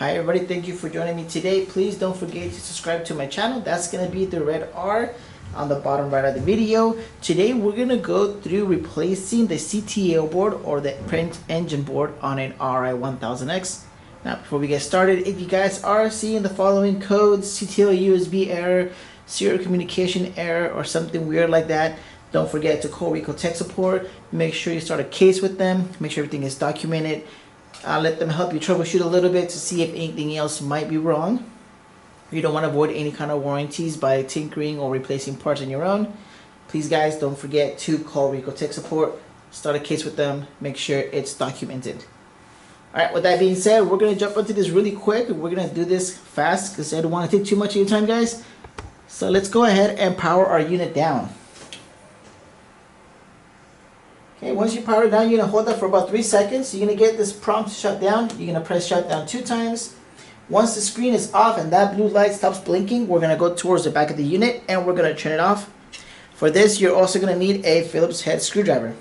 Hi everybody, thank you for joining me today. Please don't forget to subscribe to my channel. That's going to be the red R on the bottom right of the video. Today we're going to go through replacing the CTL board or the print engine board on an Ri1000X. Now before we get started, if you guys are seeing the following codes, CTL USB error, serial communication error, or something weird like that, don't forget to call Ricoh tech support. Make sure you start a case with them. Make sure everything is documented. Let them help you troubleshoot a little bit to see if anything else might be wrong. You don't want to avoid any kind of warranties by tinkering or replacing parts on your own. Please guys, don't forget to call Ricoh tech support. Start a case with them. Make sure it's documented. Alright, with that being said, we're going to jump into this really quick. We're going to do this fast because I don't want to take too much of your time, guys. So let's go ahead and power our unit down. Okay, once you power it down, you're going to hold that for about 3 seconds. You're going to get this prompt to shut down. You're going to press shut down 2 times. Once the screen is off and that blue light stops blinking, we're going to go towards the back of the unit and we're going to turn it off. For this, you're also going to need a Phillips head screwdriver.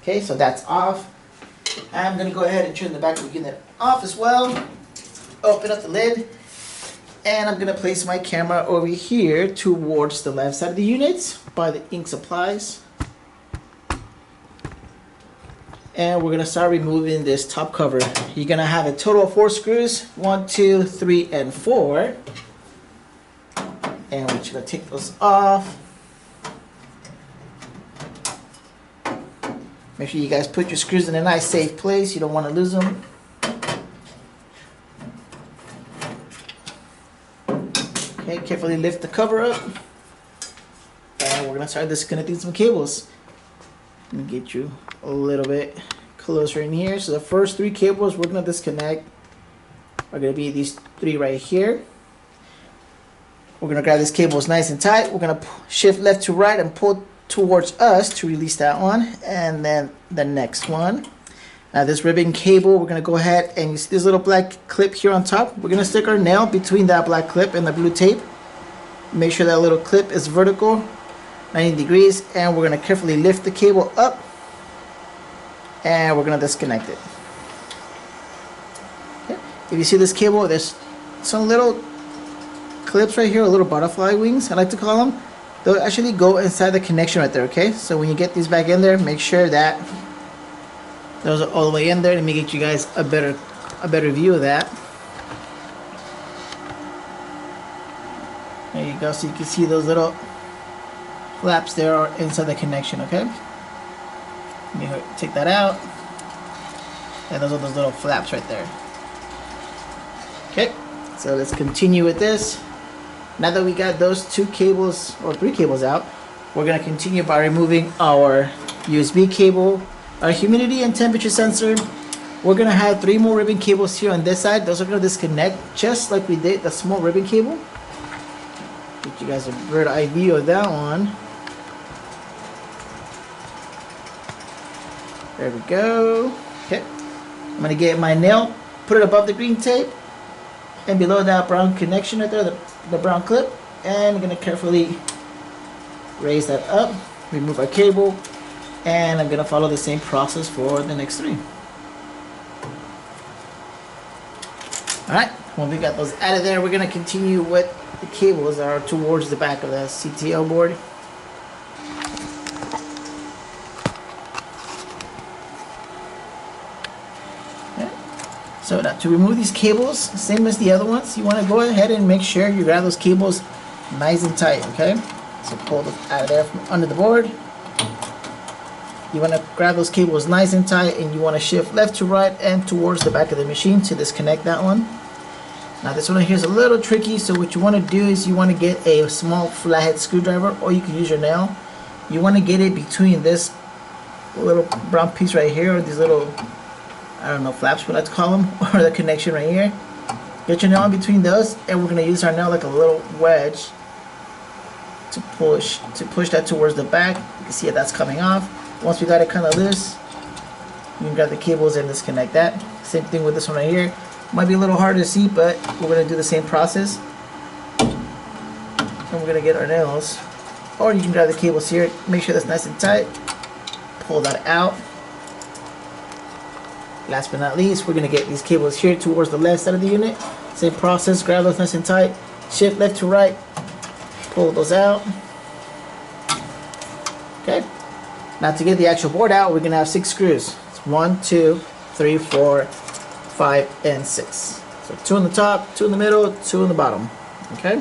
Okay, so that's off. I'm going to go ahead and turn the back of the unit off as well. Open up the lid. And I'm going to place my camera over here towards the left side of the unit by the ink supplies. And we're going to start removing this top cover. You're going to have a total of 4 screws. 1, 2, 3, and 4. And we're just going to take those off. Make sure you guys put your screws in a nice safe place. You don't want to lose them. Okay, carefully lift the cover up. And we're going to start disconnecting some cables. Let me get you a little bit closer in here. So the first 3 cables we're going to disconnect are going to be these 3 right here. We're going to grab these cables nice and tight. We're going to shift left to right and pull towards us to release that one. And then the next one. Now this ribbon cable, we're going to go ahead and you see this little black clip here on top. We're going to stick our nail between that black clip and the blue tape. Make sure that little clip is vertical, 90 degrees, and we're going to carefully lift the cable up and we're going to disconnect it. Okay. If you see this cable, there's some little clips right here, little butterfly wings I like to call them. They'll actually go inside the connection right there. Okay, so when you get these back in there, make sure that those are all the way in there. Let me get you guys a better view of that. There you go, so you can see those little flaps there are inside the connection. Okay, let me take that out, and those are those little flaps right there. Okay, so let's continue with this. Now that we got those 2 cables or 3 cables out, we're going to continue by removing our USB cable, our humidity and temperature sensor. We're going to have 3 more ribbon cables here on this side. Those are going to disconnect just like we did the small ribbon cable. Get you guys a bird's eye view of that one. There we go. Okay, I'm going to get my nail, put it above the green tape and below that brown connection right there, the brown clip, and I'm going to carefully raise that up, remove our cable, and I'm going to follow the same process for the next 3. Alright, when we got those out of there, we're going to continue with the cables that are towards the back of the CTL board. So now to remove these cables, same as the other ones, you want to go ahead and make sure you grab those cables nice and tight, okay? So pull them out of there from under the board. You want to grab those cables nice and tight and you want to shift left to right and towards the back of the machine to disconnect that one. Now this one here is a little tricky, so what you want to do is you want to get a small flathead screwdriver, or you can use your nail. You want to get it between this little brown piece right here, or these little, I don't know, flaps we like to call them, or the connection right here. Get your nail in between those, and we're going to use our nail like a little wedge to push that towards the back. You can see that's coming off. Once we got it kind of loose, you can grab the cables and disconnect that. Same thing with this one right here. Might be a little hard to see, but we're going to do the same process. And we're going to get our nails, or you can grab the cables here, make sure that's nice and tight, pull that out. Last but not least, we're gonna get these cables here towards the left side of the unit. Same process, grab those nice and tight, shift left to right, pull those out. Okay. Now to get the actual board out, we're gonna have 6 screws. It's 1, 2, 3, 4, 5, and 6. So 2 on the top, 2 in the middle, 2 in the bottom. Okay.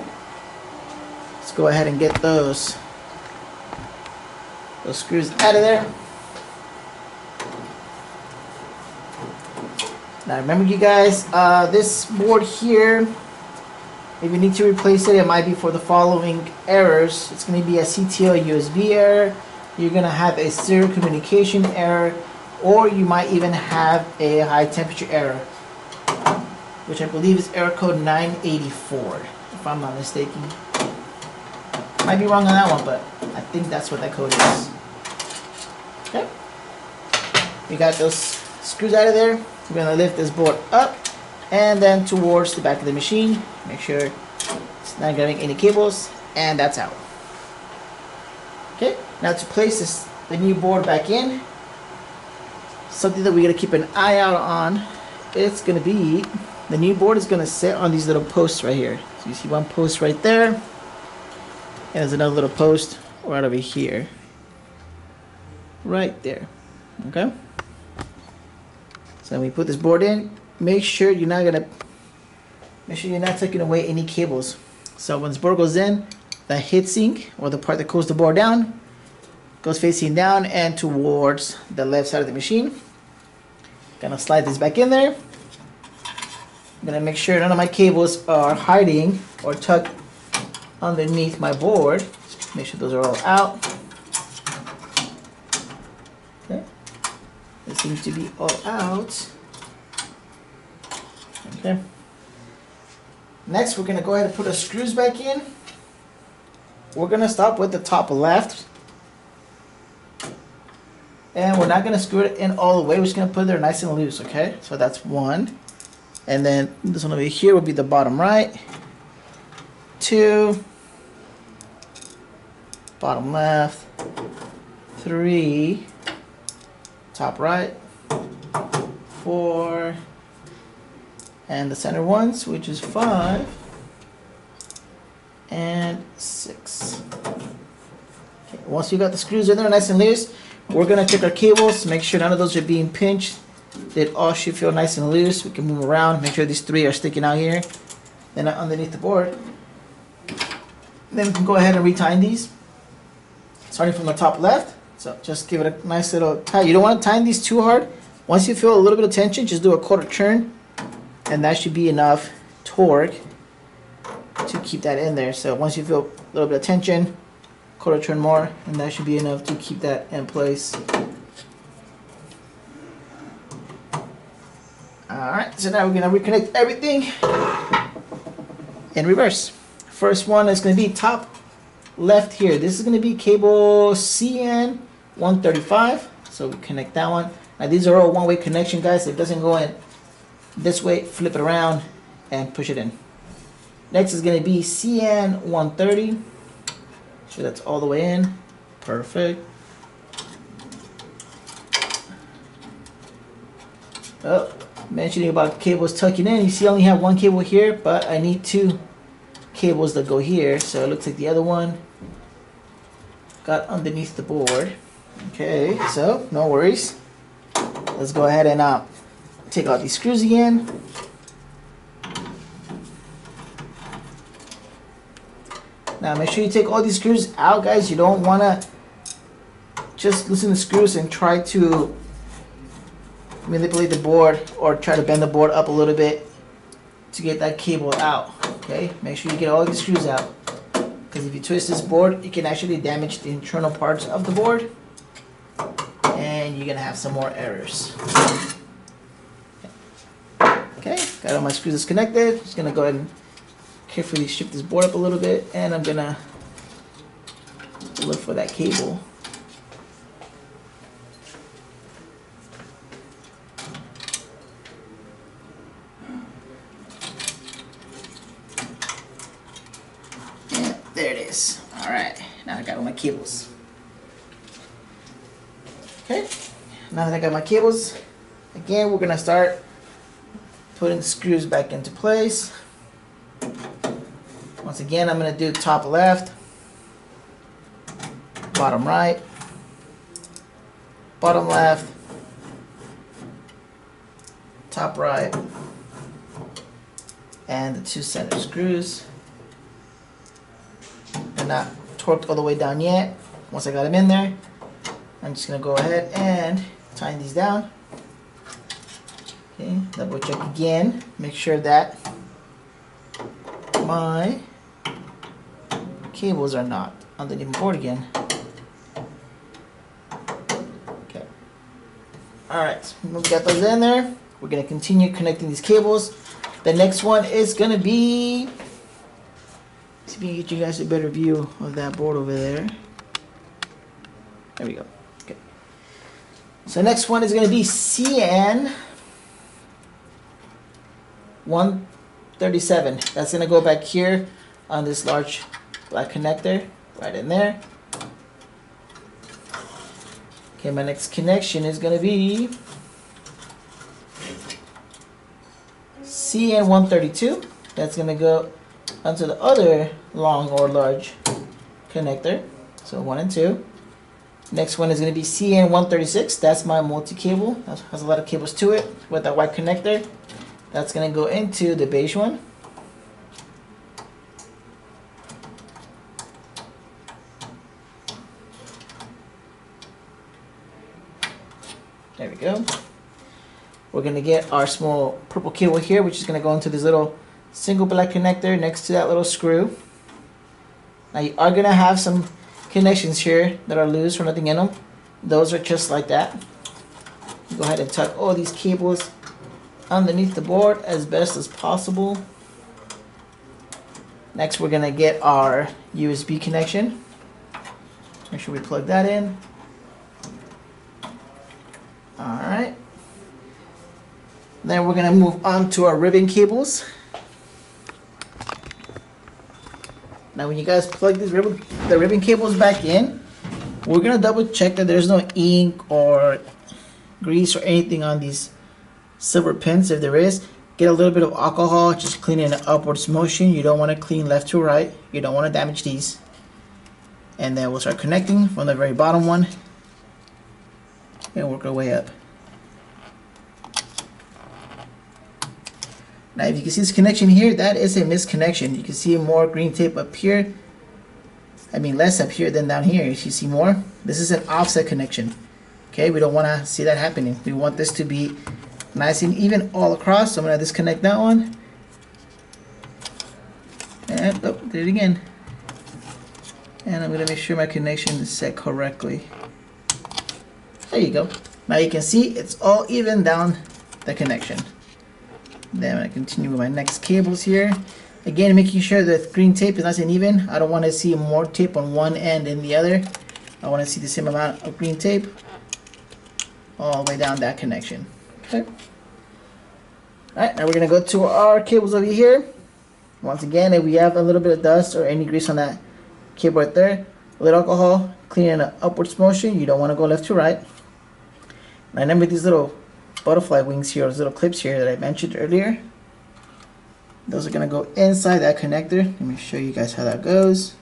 Let's go ahead and get those screws out of there. Now remember, you guys, this board here, if you need to replace it, it might be for the following errors. It's going to be a CTL USB error. You're going to have a serial communication error, or you might even have a high temperature error, which I believe is error code 984, if I'm not mistaken. Might be wrong on that one, but I think that's what that code is. Okay. We got those screws out of there. We're going to lift this board up and then towards the back of the machine. Make sure it's not grabbing any cables, and that's out. Okay, now to place the new board back in, something that we're going to keep an eye out on, it's going to be, the new board is going to sit on these little posts right here. So you see one post right there, and there's another little post right over here. Right there. Okay? So when we put this board in, make sure you're not taking away any cables. So when this board goes in, the heatsink, or the part that cools the board down, goes facing down and towards the left side of the machine. Gonna slide this back in there. I'm gonna make sure none of my cables are hiding or tucked underneath my board. Make sure those are all out. Okay. They seem to be all out. Okay. Next, we're gonna go ahead and put our screws back in. We're gonna stop with the top left, and we're not gonna screw it in all the way. We're just gonna put it there nice and loose. Okay, so that's one, and then this one over here will be the bottom right. 2, bottom left. 3, top right. 4, and the center ones, which is 5 and 6. Okay, once you got the screws in there nice and loose, we're gonna check our cables, make sure none of those are being pinched. They all should feel nice and loose. We can move around, make sure these 3 are sticking out here and not underneath the board. Then we can go ahead and retighten these, starting from the top left. So just give it a nice little tie. You don't want to tighten these too hard. Once you feel a little bit of tension, just do a quarter turn, and that should be enough torque to keep that in there. So once you feel a little bit of tension, quarter turn more, and that should be enough to keep that in place. Alright, so now we're going to reconnect everything in reverse. First one is going to be top left here. This is going to be cable CN135. So we connect that one. Now these are all one-way connection, guys. If it doesn't go in this way, flip it around and push it in. Next is going to be CN130. Sure that's all the way in. Perfect. Oh, mentioning about cables tucking in. You see I only have one cable here, but I need 2 cables that go here. So it looks like the other one got underneath the board. Okay, so no worries. Let's go ahead and take out these screws again. Now make sure you take all these screws out, guys. You don't want to just loosen the screws and try to manipulate the board or try to bend the board up a little bit to get that cable out. Okay, make sure you get all these screws out, because if you twist this board, you can actually damage the internal parts of the board, and you're gonna have some more errors. Okay, got all my screws disconnected. Just gonna go ahead and carefully shift this board up a little bit, and I'm gonna look for that cable. And there it is. All right, now I got all my cables. Okay, now that I got my cables, again, we're gonna start putting the screws back into place. Once again, I'm gonna do top left, bottom right, bottom left, top right, and the 2 center screws. They're not torqued all the way down yet. Once I got them in there, I'm just gonna go ahead and tighten these down. Okay, double check again, make sure that my cables are not underneath the board again. Okay. Alright, we got those in there. We're going to continue connecting these cables. The next one is going to be, see if we can get you guys a better view of that board over there. There we go. Okay. So next one is going to be CN 137. That's going to go back here on this large black connector right in there. Okay, my next connection is going to be CN132. That's going to go onto the other long or large connector. So 1 and 2. Next one is going to be CN136. That's my multi-cable. That has a lot of cables to it with that white connector. That's going to go into the beige one. There we go. We're going to get our small purple cable here, which is going to go into this little single black connector next to that little screw. Now you are going to have some connections here that are loose or nothing in them. Those are just like that. Go ahead and tuck all these cables underneath the board as best as possible. Next we're going to get our USB connection. Make sure we plug that in. Alright. Then we're going to move on to our ribbon cables. Now when you guys plug these the ribbon cables back in, we're going to double check that there's no ink or grease or anything on these silver pins. If there is, get a little bit of alcohol, just clean in an upwards motion. You don't want to clean left to right. You don't want to damage these. And then we'll start connecting from the very bottom one and work our way up. Now if you can see this connection here, that is a misconnection. You can see more green tape up here. I mean less up here than down here. If you see more, this is an offset connection. Okay, we don't want to see that happening. We want this to be nice and even all across. So I'm going to disconnect that one. And oh, did it again. And I'm going to make sure my connection is set correctly. There you go. Now you can see it's all even down the connection. Then I'm going to continue with my next cables here. Again, making sure that green tape is nice and even. I don't want to see more tape on one end than the other. I want to see the same amount of green tape all the way down that connection. Okay. Alright, now we're going to go to our cables over here. Once again, if we have a little bit of dust or any grease on that cable right there, a little alcohol, clean in an upwards motion. You don't want to go left to right. Now remember these little butterfly wings here, those little clips here that I mentioned earlier. Those are going to go inside that connector. Let me show you guys how that goes.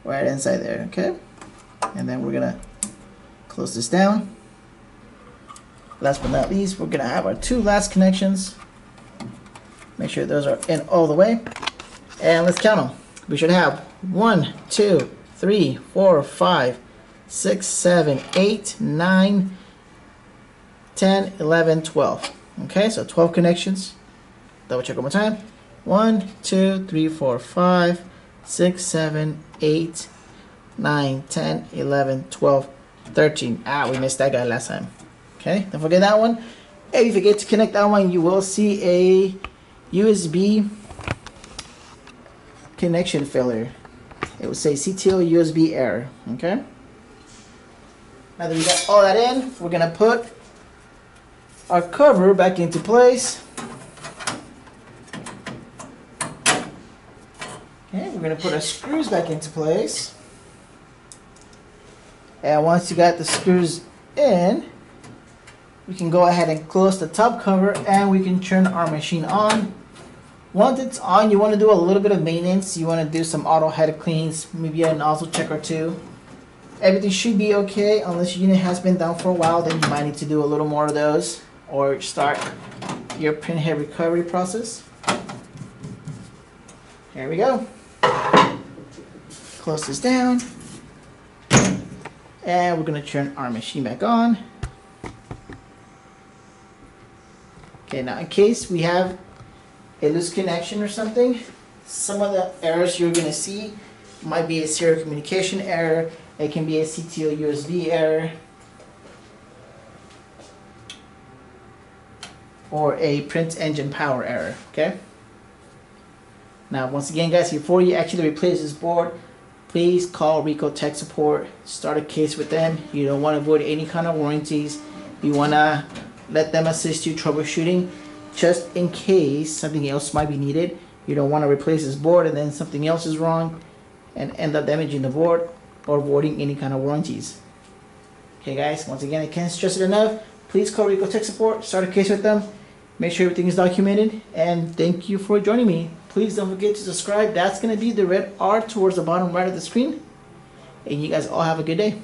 Right inside there, okay? And then we're going to close this down. Last but not least, we're going to have our 2 last connections. Make sure those are in all the way. And let's count them. We should have 1, 2, 3, 4, 5, 6, 7, 8, 9, 10, 11, 12. Okay, so 12 connections. Double check one more time. 1, 2, 3, 4, 5, 6, 7, 8, 9, 10, 11, 12, 13. Ah, we missed that guy last time. Okay, don't forget that one. If you forget to connect that one, you will see a USB connection failure. It will say CTL USB error. Okay. Now that we got all that in, we're gonna put our cover back into place. Okay, we're gonna put our screws back into place. And once you got the screws in, we can go ahead and close the top cover and we can turn our machine on. Once it's on, you want to do a little bit of maintenance. You want to do some auto head cleans, maybe a nozzle check or two. Everything should be okay unless your unit has been down for a while, then you might need to do a little more of those or start your print head recovery process. Here we go. Close this down. And we're going to turn our machine back on. Okay, now in case we have a loose connection or something, some of the errors you're going to see might be a serial communication error. It can be a CTL USB error or a print engine power error. Okay. Now once again guys, before you actually replace this board, please call Ricoh tech support, start a case with them. You don't want to avoid any kind of warranties. You want to let them assist you troubleshooting just in case something else might be needed. You don't want to replace this board and then something else is wrong and end up damaging the board or avoiding any kind of warranties. Okay guys, once again I can't stress it enough. Please call Ricoh tech support, start a case with them, make sure everything is documented, and thank you for joining me. Please don't forget to subscribe. That's going to be the red R towards the bottom right of the screen. And you guys all have a good day.